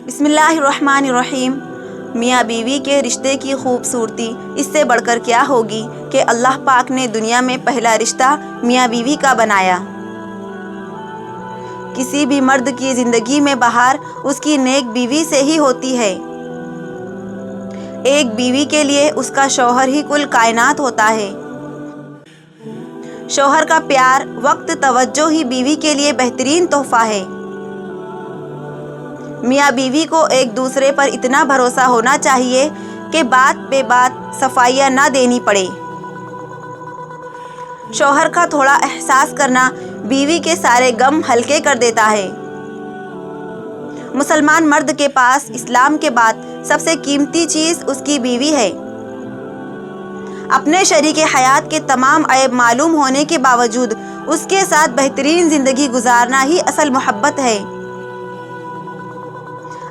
بسم اللہ الرحمن الرحیم۔ میاں بیوی کے رشتے کی خوبصورتی اس سے بڑھ کر کیا ہوگی کہ اللہ پاک نے دنیا میں پہلا رشتہ میاں بیوی کا بنایا۔ کسی بھی مرد کی زندگی میں بہار اس کی نیک بیوی سے ہی ہوتی ہے۔ ایک بیوی کے لیے اس کا شوہر ہی کل کائنات ہوتا ہے۔ شوہر کا پیار، وقت، توجہ ہی بیوی کے لیے بہترین تحفہ ہے۔ میاں بیوی کو ایک دوسرے پر اتنا بھروسہ ہونا چاہیے کہ بات بے بات صفائیاں نہ دینی پڑے۔ شوہر کا تھوڑا احساس کرنا بیوی کے سارے غم ہلکے کر دیتا ہے۔ مسلمان مرد کے پاس اسلام کے بعد سب سے قیمتی چیز اس کی بیوی ہے۔ اپنے شریک حیات کے تمام عیب معلوم ہونے کے باوجود اس کے ساتھ بہترین زندگی گزارنا ہی اصل محبت ہے۔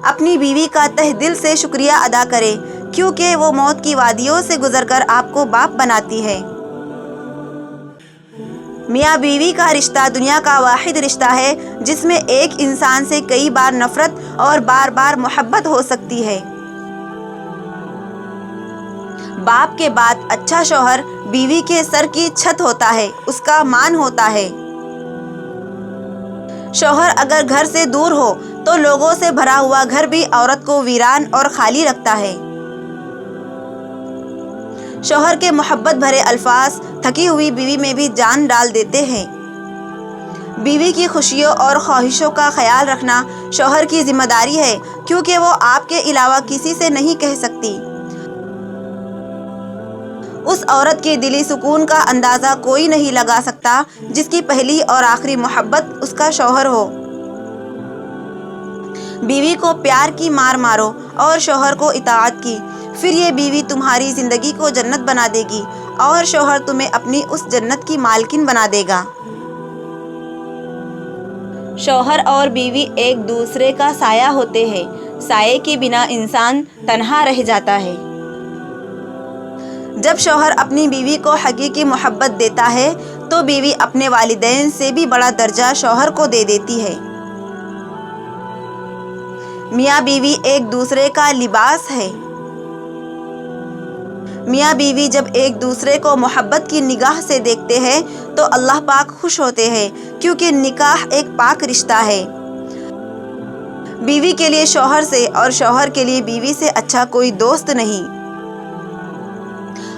اپنی بیوی کا تہ دل سے شکریہ ادا کریں کیونکہ وہ موت کی وادیوں سے گزر کر آپ کو باپ بناتی ہے۔ میاں بیوی کا رشتہ دنیا کا واحد رشتہ ہے جس میں ایک انسان سے کئی بار نفرت اور بار بار محبت ہو سکتی ہے۔ باپ کے بعد اچھا شوہر بیوی کے سر کی چھت ہوتا ہے، اس کا مان ہوتا ہے۔ شوہر اگر گھر سے دور ہو تو لوگوں سے بھرا ہوا گھر بھی عورت کو ویران اور خالی رکھتا ہے۔ شوہر کے محبت بھرے الفاظ تھکی ہوئی بیوی میں بھی جان ڈال دیتے ہیں۔ بیوی کی خوشیوں اور خواہشوں کا خیال رکھنا شوہر کی ذمہ داری ہے کیونکہ وہ آپ کے علاوہ کسی سے نہیں کہہ سکتی۔ اس عورت کے دلی سکون کا اندازہ کوئی نہیں لگا سکتا جس کی پہلی اور آخری محبت اس کا شوہر ہو۔ بیوی کو پیار کی مار مارو اور شوہر کو اطاعت کی، پھر یہ بیوی تمہاری زندگی کو جنت بنا دے گی اور شوہر تمہیں اپنی اس جنت کی مالکن بنا دے گا۔ شوہر اور بیوی ایک دوسرے کا سایہ ہوتے ہیں۔ سائے کے بنا انسان تنہا رہ جاتا ہے۔ جب شوہر اپنی بیوی کو حقیقی محبت دیتا ہے تو بیوی اپنے والدین سے بھی بڑا درجہ شوہر کو دے دیتی ہے۔ میاں بیوی ایک دوسرے کا لباس ہے۔ میاں بیوی جب ایک دوسرے کو محبت کی نگاہ سے دیکھتے ہیں تو اللہ پاک خوش ہوتے ہیں کیونکہ نکاح ایک پاک رشتہ ہے۔ بیوی کے لیے شوہر سے اور شوہر کے لیے بیوی سے اچھا کوئی دوست نہیں۔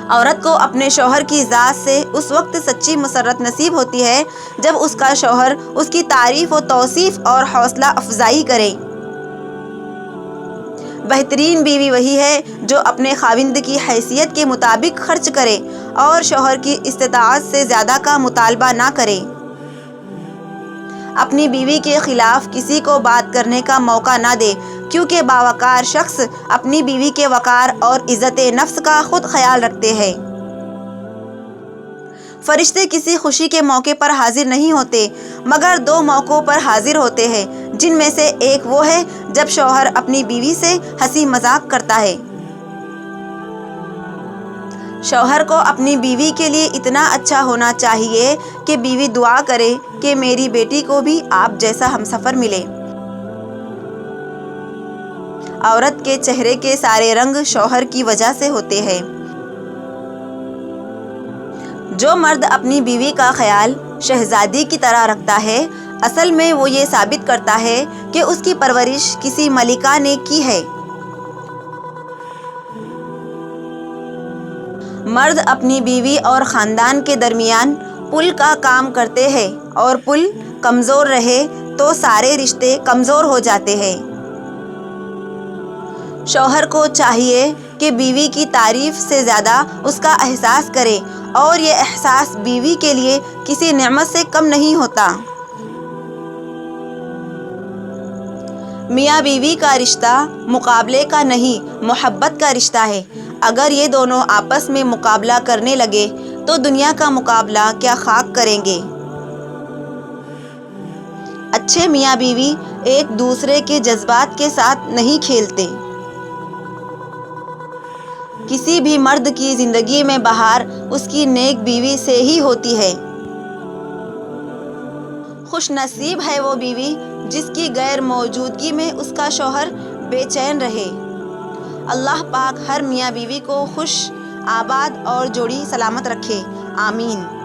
عورت کو اپنے شوہر کی ذات سے اس وقت سچی مسرت نصیب ہوتی ہے جب اس کا شوہر اس کی تعریف و توصیف اور حوصلہ افزائی کرے۔ بہترین بیوی وہی ہے جو اپنے خاوند کی حیثیت کے مطابق خرچ کرے اور شوہر کی استطاعت سے زیادہ کا مطالبہ نہ کرے۔ اپنی بیوی کے خلاف کسی کو بات کرنے کا موقع نہ دے کیونکہ باوقار شخص اپنی بیوی کے وقار اور عزت نفس کا خود خیال رکھتے ہیں۔ فرشتے کسی خوشی کے موقع پر حاضر نہیں ہوتے مگر دو موقعوں پر حاضر ہوتے ہیں جن میں سے ایک وہ ہے جب شوہر اپنی بیوی سے ہنسی مذاق کرتا ہے۔ شوہر کو اپنی بیوی کے لیے اتنا اچھا ہونا چاہیے کہ بیوی دعا کرے کہ میری بیٹی کو بھی آپ جیسا ہمسفر ملے۔ عورت کے چہرے کے سارے رنگ شوہر کی وجہ سے ہوتے ہیں۔ جو مرد اپنی بیوی کا خیال شہزادی کی طرح رکھتا ہے اصل میں وہ یہ ثابت کرتا ہے کہ اس کی پرورش کسی ملکہ نے کی ہے۔ مرد اپنی بیوی اور خاندان کے درمیان پل کا کام کرتے ہیں اور پل کمزور رہے تو سارے رشتے کمزور ہو جاتے ہیں۔ شوہر کو چاہیے کہ بیوی کی تعریف سے زیادہ اس کا احساس کرے اور یہ احساس بیوی کے لیے کسی نعمت سے کم نہیں ہوتا۔ میاں بیوی کا رشتہ مقابلے کا نہیں محبت کا رشتہ ہے۔ اگر یہ دونوں آپس میں مقابلہ کرنے لگے تو دنیا کا مقابلہ کیا خاک کریں گے۔ اچھے میاں بیوی ایک دوسرے کے جذبات کے ساتھ نہیں کھیلتے۔ کسی بھی مرد کی زندگی میں بہار اس کی نیک بیوی سے ہی ہوتی ہے۔ خوش نصیب ہے وہ بیوی جس کی غیر موجودگی میں اس کا شوہر بے چین رہے۔ اللہ پاک ہر میاں بیوی کو خوش آباد اور جوڑی سلامت رکھے، آمین۔